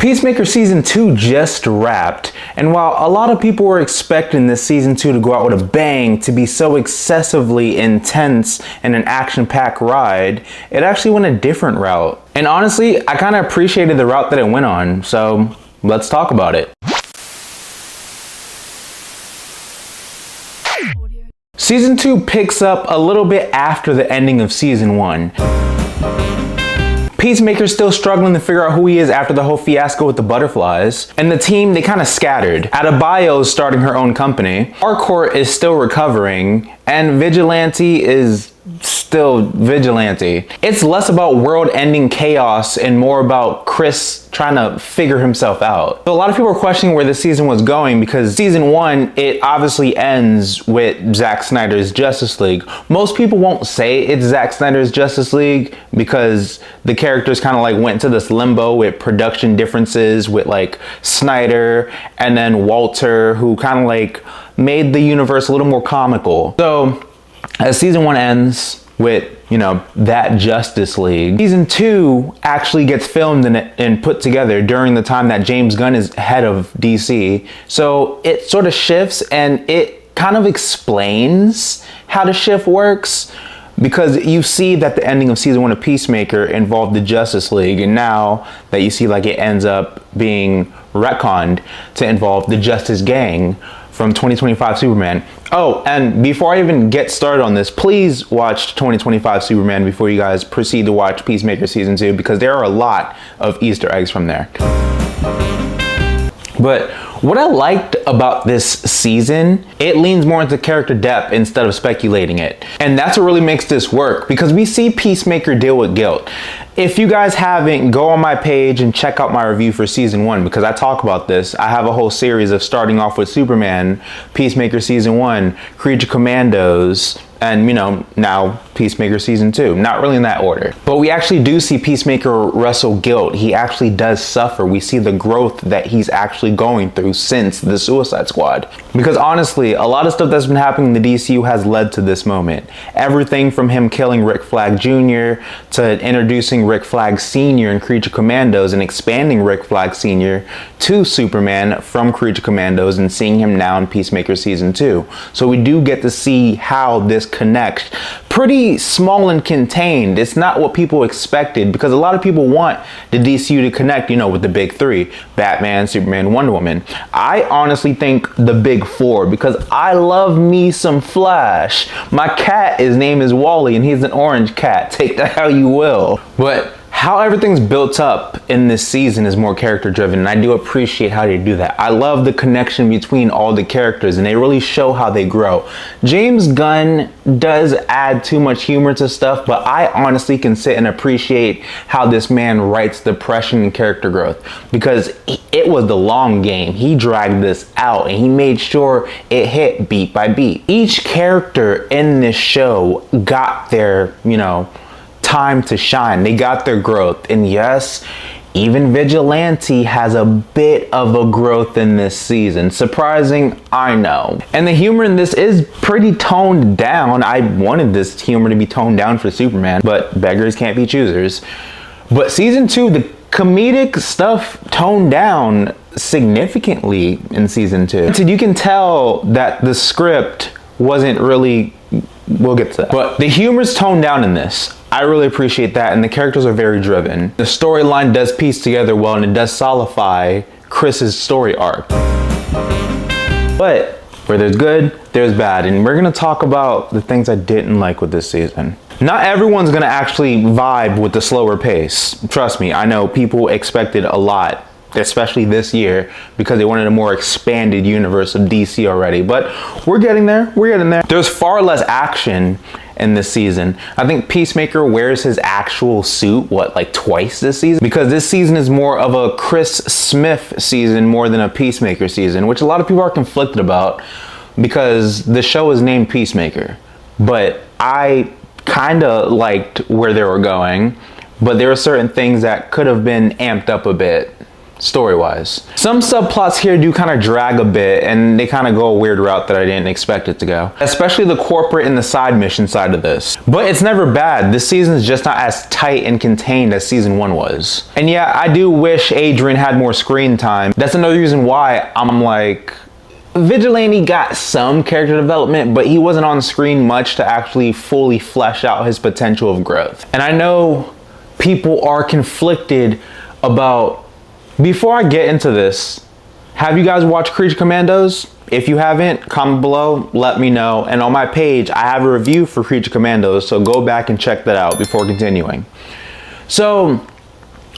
Peacemaker Season 2 just wrapped, and while a lot of people were expecting this Season 2 to go out with a bang, to be so excessively intense and an action-packed ride, it actually went a different route. And honestly, I kind of appreciated the route that it went on, so let's talk about it. Season 2 picks up a little bit after the ending of Season 1. Peacemaker's still struggling to figure out who he is after the whole fiasco with the butterflies. And the team, they kind of scattered. Adebayo's starting her own company. Harcourt is still recovering. And Vigilante is still Vigilante. It's less about world-ending chaos and more about Chris trying to figure himself out. So a lot of people are questioning where this season was going because Season 1, it obviously ends with Zack Snyder's Justice League. Most people won't say it's Zack Snyder's Justice League because the characters kind of like went into this limbo with production differences with like Snyder and then Walter, who kind of like made the universe a little more comical. So as Season 1 ends with, you know, that Justice League, Season 2 actually gets filmed and put together during the time that James Gunn is head of DC. So it sort of shifts and it kind of explains how the shift works, because you see that the ending of Season 1 of Peacemaker involved the Justice League, and now that you see like it ends up being retconned to involve the Justice Gang from 2025 Superman. Oh, and before I even get started on this, please watch 2025 Superman before you guys proceed to watch Peacemaker Season 2, because there are a lot of Easter eggs from there. But what I liked about this season, it leans more into character depth instead of speculating it. And that's what really makes this work, because we see Peacemaker deal with guilt. If you guys haven't, go on my page and check out my review for Season 1, because I talk about this. I have a whole series of starting off with Superman, Peacemaker Season 1, Creature Commandos, and, you know, now Peacemaker Season 2. Not really in that order. But we actually do see Peacemaker wrestle guilt. He actually does suffer. We see the growth that he's actually going through since the Suicide Squad. Because honestly, a lot of stuff that's been happening in the DCU has led to this moment. Everything from him killing Rick Flag Jr. to introducing Rick Flag Sr. in Creature Commandos and expanding Rick Flag Sr. to Superman from Creature Commandos and seeing him now in Peacemaker Season 2. So we do get to see how this connects. Pretty small and contained. It's not what people expected, because a lot of people want the DCU to connect, you know, with the big three: Batman, Superman, Wonder Woman. I honestly think the big four, because I love me some Flash. My cat, his name is Wally, and he's an orange cat. Take that how you will. But how everything's built up in this season is more character driven, and I do appreciate how they do that. I love the connection between all the characters, and they really show how they grow. James Gunn does add too much humor to stuff, but I honestly can sit and appreciate how this man writes depression and character growth, because it was the long game. He dragged this out and he made sure it hit beat by beat. Each character in this show got their, you know, time to shine. They got their growth. And yes, even Vigilante has a bit of a growth in this season. Surprising, I know. And the humor in this is pretty toned down. I wanted this humor to be toned down for Superman, but beggars can't be choosers. But Season 2, the comedic stuff toned down significantly in Season 2. So you can tell that the script wasn't really, we'll get to that. But the humor's toned down in this. I really appreciate that, and the characters are very driven. The storyline does piece together well, and it does solidify Chris's story arc. But where there's good, there's bad, and we're gonna talk about the things I didn't like with this season. Not everyone's gonna actually vibe with the slower pace. Trust me, I know people expected a lot, especially this year, because they wanted a more expanded universe of DC already. But we're getting there, we're getting there. There's far less action in this season. I think Peacemaker wears his actual suit, what, like twice this season? Because this season is more of a Chris Smith season more than a Peacemaker season, which a lot of people are conflicted about, because the show is named Peacemaker. But I kinda liked where they were going, but there were certain things that could have been amped up a bit. story-wise. Some subplots here do kind of drag a bit, and they kind of go a weird route that I didn't expect it to go. Especially the corporate and the side mission side of this. But it's never bad. This season is just not as tight and contained as season 1 was. And yeah, I do wish Adrian had more screen time. That's another reason why I'm like, Vigilante got some character development, but he wasn't on screen much to actually fully flesh out his potential of growth. And I know people are conflicted about, before I get into this, have you guys watched Creature Commandos? If you haven't, comment below, let me know. And on my page, I have a review for Creature Commandos, so go back and check that out before continuing. So,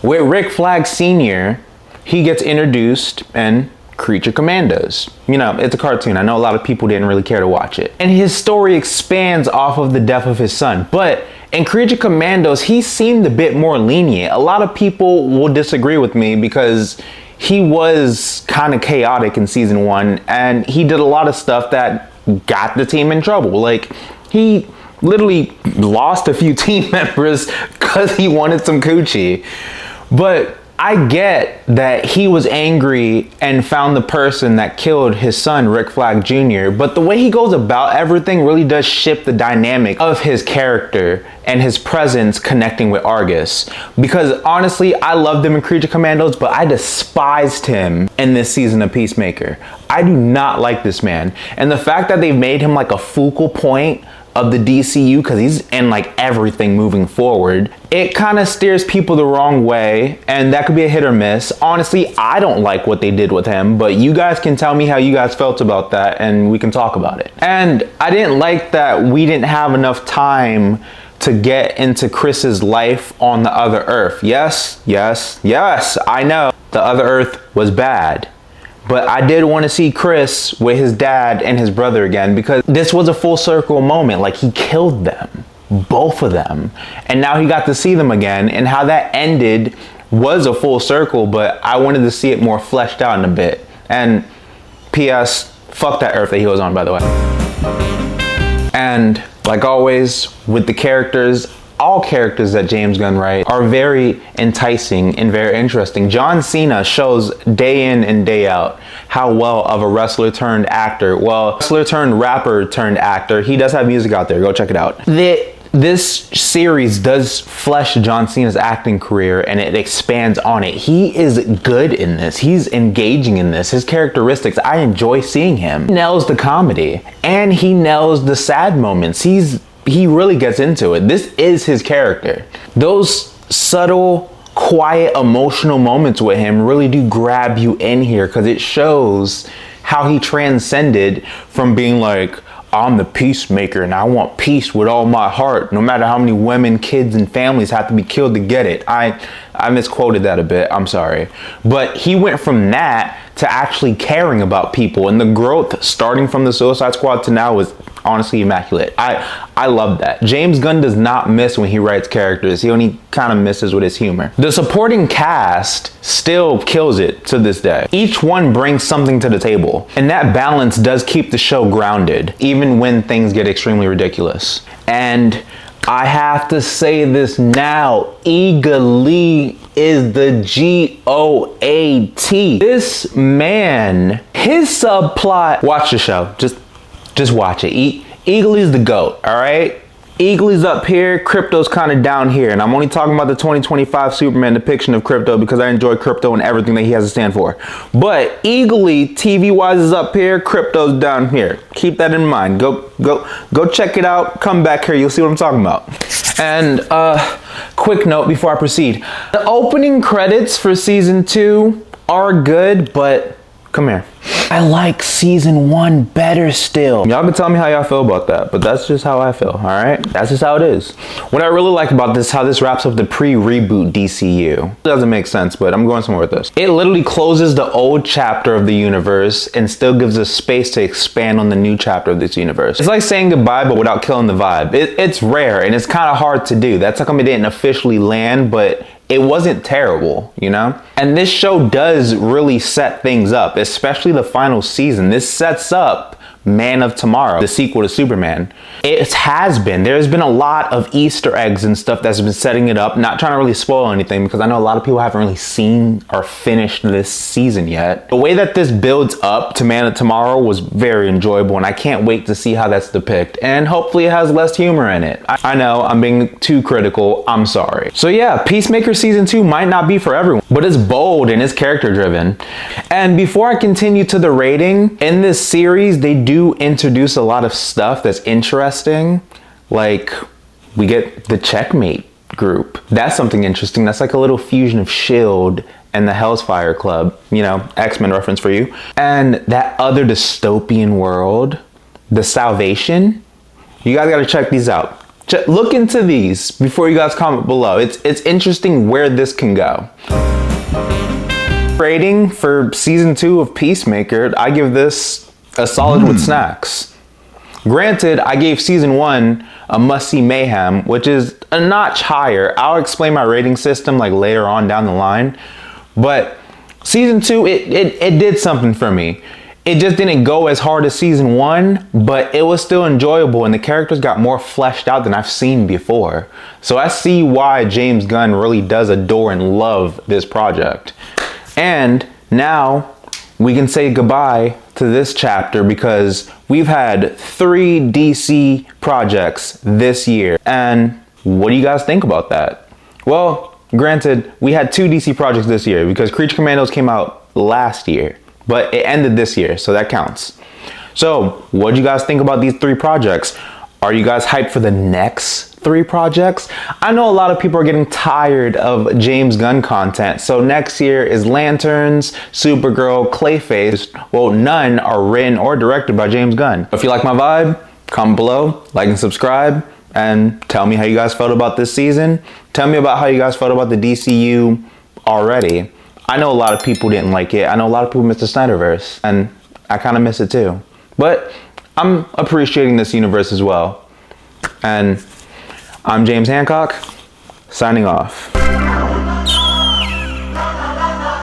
with Rick Flag Sr., he gets introduced in Creature Commandos. You know, it's a cartoon. I know a lot of people didn't really care to watch it. And his story expands off of the death of his son. But in Creature Commandos, he seemed a bit more lenient. A lot of people will disagree with me because he was kind of chaotic in season 1, and he did a lot of stuff that got the team in trouble. Like, he literally lost a few team members because he wanted some coochie. But I get that he was angry and found the person that killed his son, Rick Flag Jr., but the way he goes about everything really does shift the dynamic of his character and his presence connecting with Argus. Because honestly, I loved him in Creature Commandos, but I despised him in this season of Peacemaker. I do not like this man. And the fact that they made him like a focal point of the DCU, because he's in like everything moving forward, it kind of steers people the wrong way, and that could be a hit or miss. Honestly, I don't like what they did with him, but you guys can tell me how you guys felt about that and we can talk about it. And I didn't like that we didn't have enough time to get into Chris's life on the other Earth. Yes, I know the other Earth was bad. But I did want to see Chris with his dad and his brother again, because this was a full circle moment. Like, he killed them, both of them. And now he got to see them again, and how that ended was a full circle, but I wanted to see it more fleshed out in a bit. And P.S. fuck that Earth that he was on, by the way. And like always with the characters, all characters that James Gunn writes are very enticing and very interesting. John Cena shows day in and day out how well of a wrestler turned actor, well, wrestler turned rapper turned actor. He does have music out there. Go check it out. This series does flesh John Cena's acting career, and it expands on it. He is good in this. He's engaging in this. His characteristics, I enjoy seeing him. He nails the comedy, and he nails the sad moments. He really gets into it. This is his character. Those subtle, quiet, emotional moments with him really do grab you in here, because it shows how he transcended from being like, I'm the peacemaker and I want peace with all my heart, no matter how many women, kids, and families have to be killed to get it. I misquoted that a bit, I'm sorry. But he went from that to actually caring about people, and the growth starting from the Suicide Squad to now was honestly immaculate. I love that. James Gunn does not miss when he writes characters. He only kind of misses with his humor. The supporting cast still kills it to this day. Each one brings something to the table, and that balance does keep the show grounded, even when things get extremely ridiculous. And I have to say this now, Eagle Lee is the GOAT. This man, his subplot, watch the show, just watch it. Eagle is the GOAT, all right? Eagle is up here, Crypto's kind of down here, and I'm only talking about the 2025 Superman depiction of Crypto because I enjoy Crypto and everything that he has to stand for. But Eagle TV-wise is up here, Crypto's down here. Keep that in mind. Go check it out. Come back here, you'll see what I'm talking about. And quick note before I proceed. The opening credits for season 2 are good, but come here. I like season 1 better still. Y'all can tell me how y'all feel about that, but that's just how I feel, all right? That's just how it is. What I really like about this, how this wraps up the pre-reboot DCU. It doesn't make sense, but I'm going somewhere with this. It literally closes the old chapter of the universe and still gives us space to expand on the new chapter of this universe. It's like saying goodbye, but without killing the vibe. It's rare, and it's kind of hard to do. That's how come it didn't officially land, but it wasn't terrible, you know? And this show does really set things up, especially the final season. This sets up Man of Tomorrow, the sequel to Superman. It has been. There's been a lot of Easter eggs and stuff that's been setting it up. Not trying to really spoil anything because I know a lot of people haven't really seen or finished this season yet. The way that this builds up to Man of Tomorrow was very enjoyable, and I can't wait to see how that's depicted. And hopefully it has less humor in it. I know I'm being too critical. I'm sorry. So yeah, Peacemaker season 2 might not be for everyone, but it's bold and it's character driven. And before I continue to the rating, in this series, they do introduce a lot of stuff that's interesting. Like, we get the Checkmate group. That's something interesting. That's like a little fusion of S.H.I.E.L.D. and the Hellfire Club. You know, X-Men reference for you. And that other dystopian world, the Salvation. You guys gotta check these out. Look into these before you guys comment below. It's interesting where this can go. Rating for season 2 of Peacemaker, I give this a solid with snacks. Granted, I gave season 1 a must-see mayhem, which is a notch higher. I'll explain my rating system like later on down the line. But season 2, it did something for me. It just didn't go as hard as season 1, but it was still enjoyable and the characters got more fleshed out than I've seen before. So I see why James Gunn really does adore and love this project. And now we can say goodbye to this chapter because we've had 3 DC projects this year. And what do you guys think about that? Well, granted, we had 2 DC projects this year because Creature Commandos came out last year, but it ended this year, so that counts. So what do you guys think about these 3 projects? Are you guys hyped for the next 3 projects? I know a lot of people are getting tired of James Gunn content. So next year is Lanterns, Supergirl, Clayface. Well, none are written or directed by James Gunn. If you like my vibe, comment below, like and subscribe, and tell me how you guys felt about this season. Tell me about how you guys felt about the DCU already. I know a lot of people didn't like it. I know a lot of people missed the Snyderverse, and I kind of miss it too. But I'm appreciating this universe as well. And I'm James Hancock, signing off.